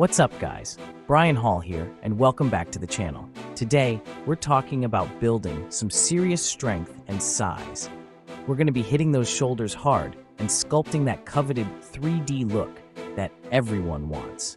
What's up, guys? Brian Hall here, and welcome back to the channel. Today, we're talking about building some serious strength and size. We're going to be hitting those shoulders hard and sculpting that coveted 3D look that everyone wants.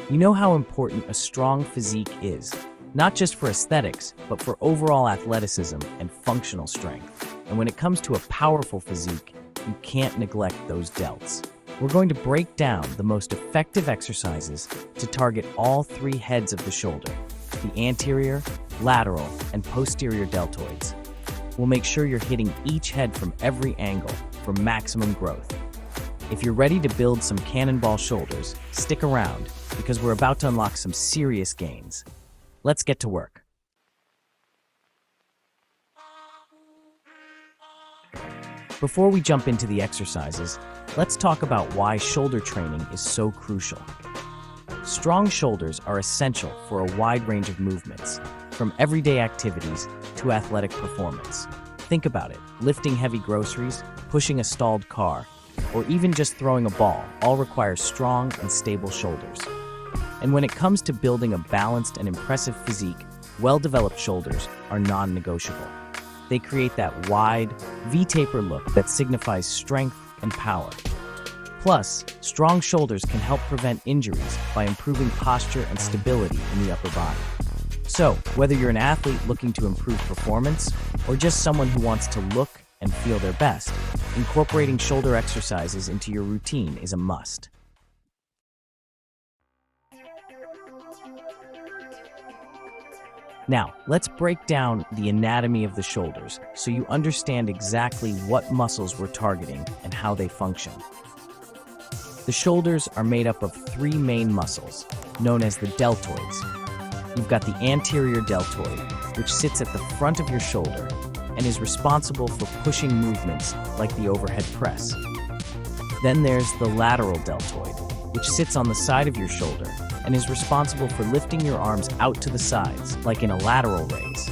You know how important a strong physique is, not just for aesthetics, but for overall athleticism and functional strength. And when it comes to a powerful physique, you can't neglect those delts. We're going to break down the most effective exercises to target all three heads of the shoulder, the anterior, lateral, and posterior deltoids. We'll make sure you're hitting each head from every angle for maximum growth. If you're ready to build some cannonball shoulders, stick around because we're about to unlock some serious gains. Let's get to work. Before we jump into the exercises, let's talk about why shoulder training is so crucial. Strong shoulders are essential for a wide range of movements, from everyday activities to athletic performance. Think about it, lifting heavy groceries, pushing a stalled car, or even just throwing a ball all require strong and stable shoulders. And when it comes to building a balanced and impressive physique, well-developed shoulders are non-negotiable. They create that wide, V-taper look that signifies strength and power. Plus, strong shoulders can help prevent injuries by improving posture and stability in the upper body. So, whether you're an athlete looking to improve performance or just someone who wants to look and feel their best, incorporating shoulder exercises into your routine is a must. Now, let's break down the anatomy of the shoulders so you understand exactly what muscles we're targeting and how they function. The shoulders are made up of three main muscles, known as the deltoids. You've got the anterior deltoid, which sits at the front of your shoulder and is responsible for pushing movements like the overhead press. Then there's the lateral deltoid, which sits on the side of your shoulder and is responsible for lifting your arms out to the sides, like in a lateral raise.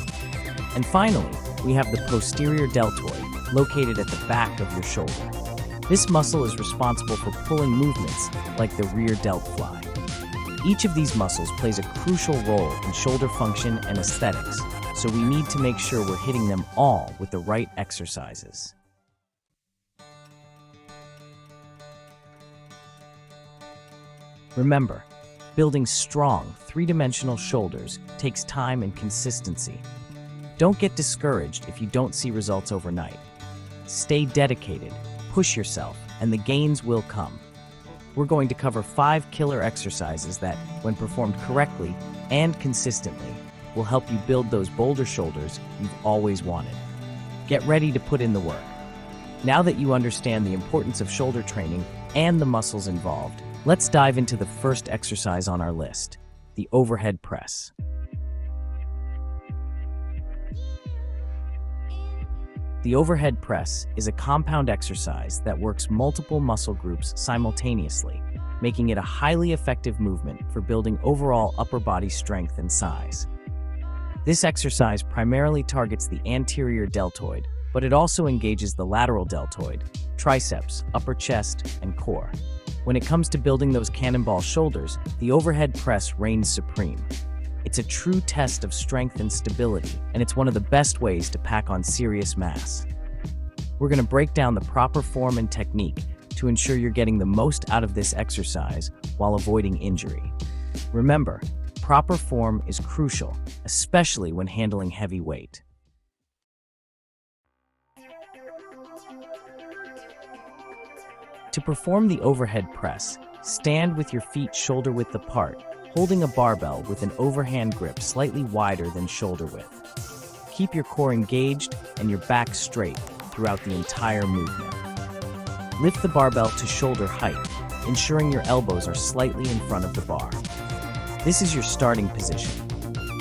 And finally, we have the posterior deltoid, located at the back of your shoulder. This muscle is responsible for pulling movements like the rear delt fly. Each of these muscles plays a crucial role in shoulder function and aesthetics, so we need to make sure we're hitting them all with the right exercises. Remember, building strong, three-dimensional shoulders takes time and consistency. Don't get discouraged if you don't see results overnight. Stay dedicated, push yourself, and the gains will come. We're going to cover 5 killer exercises that, when performed correctly and consistently, will help you build those bolder shoulders you've always wanted. Get ready to put in the work. Now that you understand the importance of shoulder training and the muscles involved, let's dive into the first exercise on our list, the overhead press. The overhead press is a compound exercise that works multiple muscle groups simultaneously, making it a highly effective movement for building overall upper body strength and size. This exercise primarily targets the anterior deltoid, but it also engages the lateral deltoid, triceps, upper chest, and core. When it comes to building those cannonball shoulders, the overhead press reigns supreme. It's a true test of strength and stability, and it's one of the best ways to pack on serious mass. We're going to break down the proper form and technique to ensure you're getting the most out of this exercise while avoiding injury. Remember, proper form is crucial, especially when handling heavy weight. To perform the overhead press, stand with your feet shoulder-width apart, holding a barbell with an overhand grip slightly wider than shoulder width. Keep your core engaged and your back straight throughout the entire movement. Lift the barbell to shoulder height, ensuring your elbows are slightly in front of the bar. This is your starting position.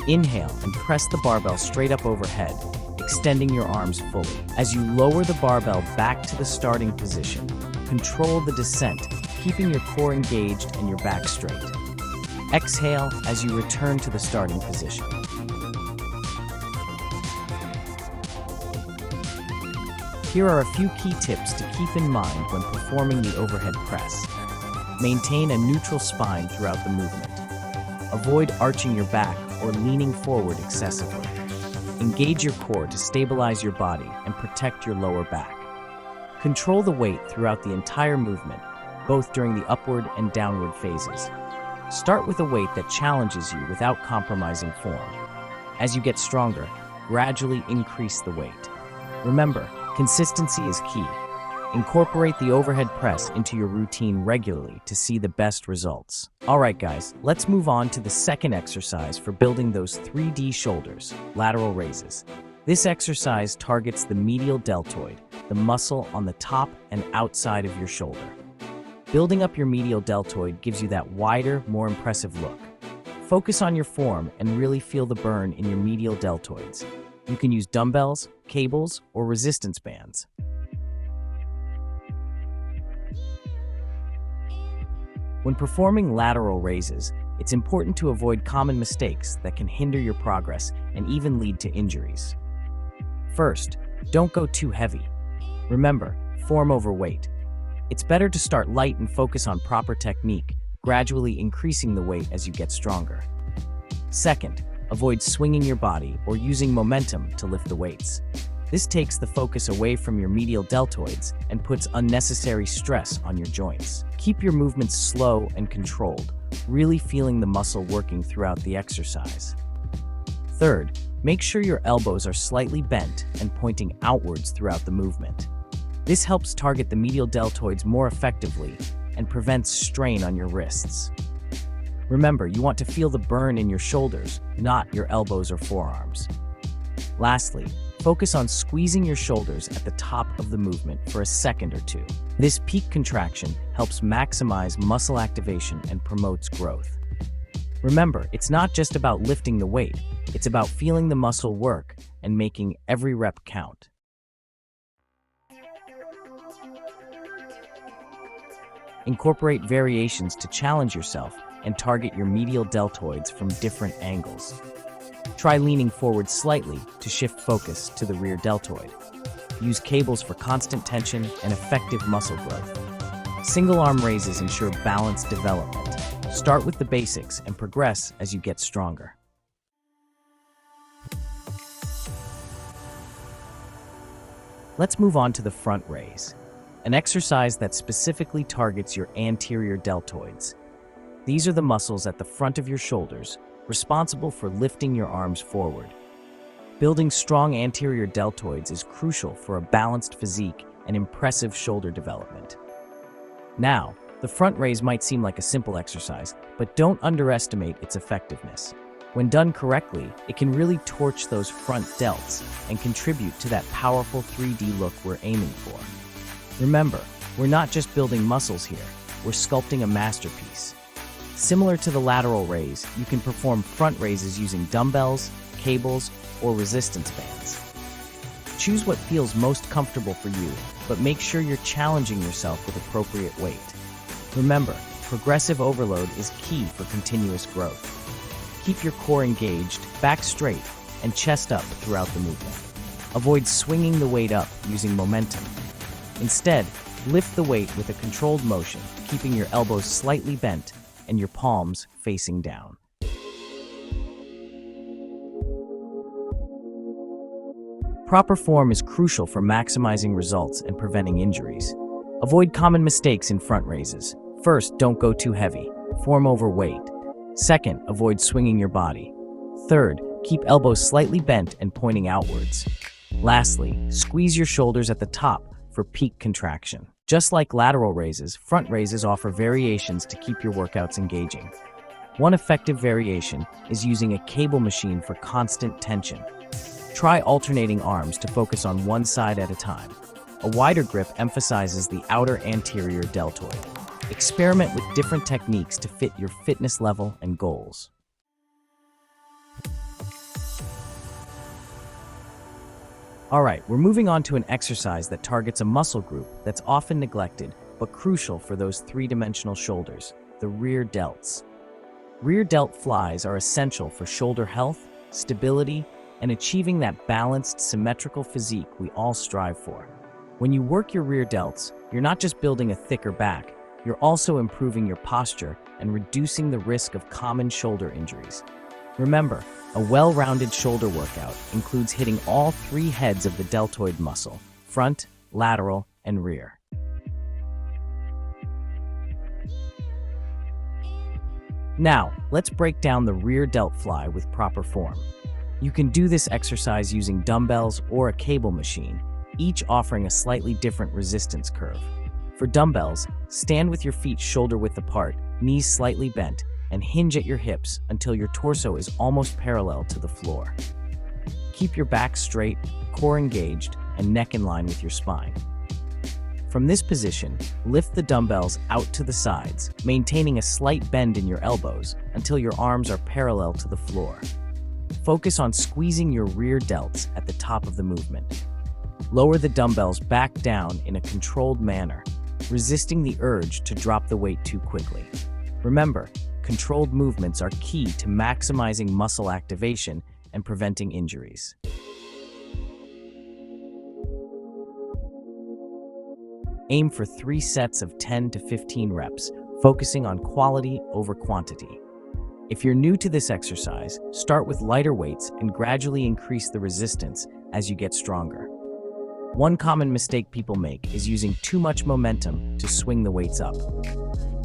Inhale and press the barbell straight up overhead, extending your arms fully. As you lower the barbell back to the starting position, control the descent, keeping your core engaged and your back straight. Exhale as you return to the starting position. Here are a few key tips to keep in mind when performing the overhead press. Maintain a neutral spine throughout the movement. Avoid arching your back or leaning forward excessively. Engage your core to stabilize your body and protect your lower back. Control the weight throughout the entire movement, both during the upward and downward phases. Start with a weight that challenges you without compromising form. As you get stronger, gradually increase the weight. Remember, consistency is key. Incorporate the overhead press into your routine regularly to see the best results. Alright guys, let's move on to the second exercise for building those 3D shoulders, lateral raises. This exercise targets the medial deltoid, the muscle on the top and outside of your shoulder. Building up your medial deltoid gives you that wider, more impressive look. Focus on your form and really feel the burn in your medial deltoids. You can use dumbbells, cables, or resistance bands. When performing lateral raises, it's important to avoid common mistakes that can hinder your progress and even lead to injuries. First, don't go too heavy. Remember, form over weight. It's better to start light and focus on proper technique, gradually increasing the weight as you get stronger. Second, avoid swinging your body or using momentum to lift the weights. This takes the focus away from your medial deltoids and puts unnecessary stress on your joints. Keep your movements slow and controlled, really feeling the muscle working throughout the exercise. Third, make sure your elbows are slightly bent and pointing outwards throughout the movement. This helps target the medial deltoids more effectively and prevents strain on your wrists. Remember, you want to feel the burn in your shoulders, not your elbows or forearms. Lastly, focus on squeezing your shoulders at the top of the movement for a second or two. This peak contraction helps maximize muscle activation and promotes growth. Remember, it's not just about lifting the weight, it's about feeling the muscle work and making every rep count. Incorporate variations to challenge yourself and target your medial deltoids from different angles. Try leaning forward slightly to shift focus to the rear deltoid. Use cables for constant tension and effective muscle growth. Single arm raises ensure balanced development. Start with the basics and progress as you get stronger. Let's move on to the front raise, an exercise that specifically targets your anterior deltoids. These are the muscles at the front of your shoulders, responsible for lifting your arms forward. Building strong anterior deltoids is crucial for a balanced physique and impressive shoulder development. Now, the front raise might seem like a simple exercise, but don't underestimate its effectiveness. When done correctly, it can really torch those front delts and contribute to that powerful 3D look we're aiming for. Remember, we're not just building muscles here, we're sculpting a masterpiece. Similar to the lateral raise, you can perform front raises using dumbbells, cables, or resistance bands. Choose what feels most comfortable for you, but make sure you're challenging yourself with appropriate weight. Remember, progressive overload is key for continuous growth. Keep your core engaged, back straight, and chest up throughout the movement. Avoid swinging the weight up using momentum. Instead, lift the weight with a controlled motion, keeping your elbows slightly bent and your palms facing down. Proper form is crucial for maximizing results and preventing injuries. Avoid common mistakes in front raises. First, don't go too heavy. Form over weight. Second, avoid swinging your body. Third, keep elbows slightly bent and pointing outwards. Lastly, squeeze your shoulders at the top for peak contraction. Just like lateral raises, front raises offer variations to keep your workouts engaging. One effective variation is using a cable machine for constant tension. Try alternating arms to focus on one side at a time. A wider grip emphasizes the outer anterior deltoid. Experiment with different techniques to fit your fitness level and goals. Alright, we're moving on to an exercise that targets a muscle group that's often neglected, but crucial for those three-dimensional shoulders, the rear delts. Rear delt flies are essential for shoulder health, stability, and achieving that balanced, symmetrical physique we all strive for. When you work your rear delts, you're not just building a thicker back, You're also improving your posture and reducing the risk of common shoulder injuries. Remember, a well-rounded shoulder workout includes hitting all 3 heads of the deltoid muscle: front, lateral, and rear. Now, let's break down the rear delt fly with proper form. You can do this exercise using dumbbells or a cable machine, each offering a slightly different resistance curve. For dumbbells, stand with your feet shoulder-width apart, knees slightly bent, and hinge at your hips until your torso is almost parallel to the floor. Keep your back straight, core engaged, and neck in line with your spine. From this position, lift the dumbbells out to the sides, maintaining a slight bend in your elbows until your arms are parallel to the floor. Focus on squeezing your rear delts at the top of the movement. Lower the dumbbells back down in a controlled manner, resisting the urge to drop the weight too quickly. Remember, controlled movements are key to maximizing muscle activation and preventing injuries. Aim for 3 sets of 10 to 15 reps, focusing on quality over quantity. If you're new to this exercise, start with lighter weights and gradually increase the resistance as you get stronger. One common mistake people make is using too much momentum to swing the weights up.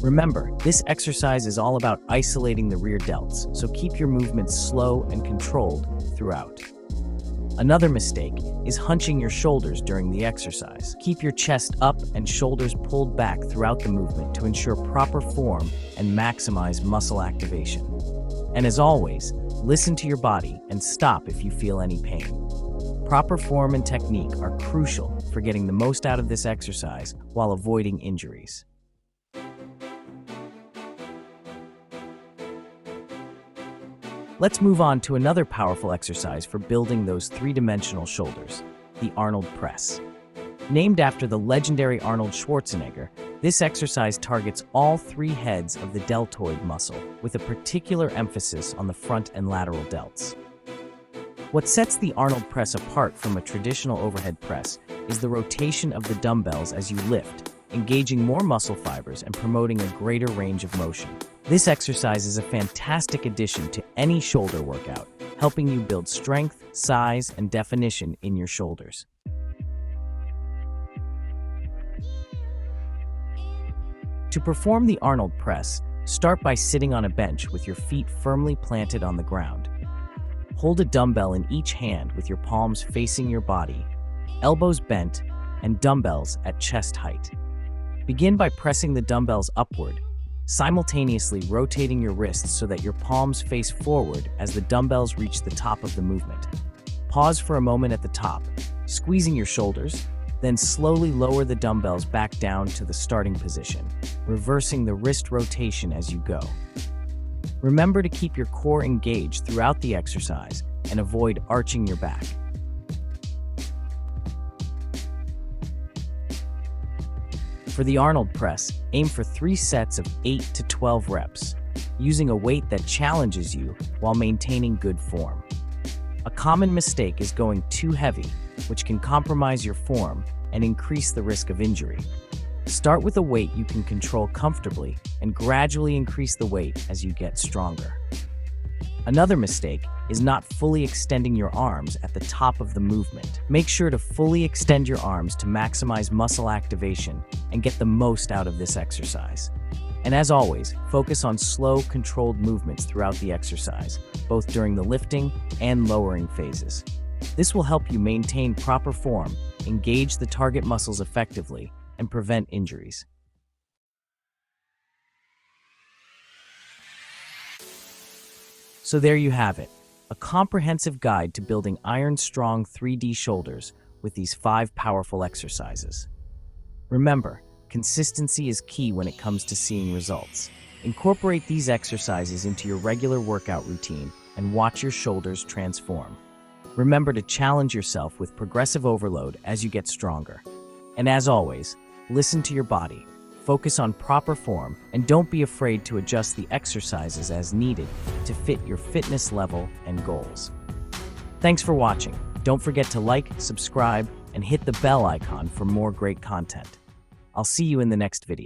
Remember, this exercise is all about isolating the rear delts, so keep your movements slow and controlled throughout. Another mistake is hunching your shoulders during the exercise. Keep your chest up and shoulders pulled back throughout the movement to ensure proper form and maximize muscle activation. And as always, listen to your body and stop if you feel any pain. Proper form and technique are crucial for getting the most out of this exercise while avoiding injuries. Let's move on to another powerful exercise for building those 3-dimensional shoulders, the Arnold press. Named after the legendary Arnold Schwarzenegger, this exercise targets all 3 heads of the deltoid muscle with a particular emphasis on the front and lateral delts. What sets the Arnold press apart from a traditional overhead press is the rotation of the dumbbells as you lift, engaging more muscle fibers and promoting a greater range of motion. This exercise is a fantastic addition to any shoulder workout, helping you build strength, size, and definition in your shoulders. To perform the Arnold press, start by sitting on a bench with your feet firmly planted on the ground. Hold a dumbbell in each hand with your palms facing your body, elbows bent, and dumbbells at chest height. Begin by pressing the dumbbells upward, simultaneously rotating your wrists so that your palms face forward as the dumbbells reach the top of the movement. Pause for a moment at the top, squeezing your shoulders, then slowly lower the dumbbells back down to the starting position, reversing the wrist rotation as you go. Remember to keep your core engaged throughout the exercise and avoid arching your back. For the Arnold press, aim for 3 sets of 8 to 12 reps, using a weight that challenges you while maintaining good form. A common mistake is going too heavy, which can compromise your form and increase the risk of injury. Start with a weight you can control comfortably and gradually increase the weight as you get stronger. Another mistake is not fully extending your arms at the top of the movement. Make sure to fully extend your arms to maximize muscle activation and get the most out of this exercise. And as always, focus on slow, controlled movements throughout the exercise, both during the lifting and lowering phases. This will help you maintain proper form, engage the target muscles effectively, and prevent injuries. So there you have it, a comprehensive guide to building iron-strong 3D shoulders with these 5 powerful exercises. Remember, consistency is key when it comes to seeing results. Incorporate these exercises into your regular workout routine and watch your shoulders transform. Remember to challenge yourself with progressive overload as you get stronger. And as always, listen to your body. Focus on proper form, and don't be afraid to adjust the exercises as needed to fit your fitness level and goals. Thanks for watching. Don't forget to like, subscribe, and hit the bell icon for more great content. I'll see you in the next video.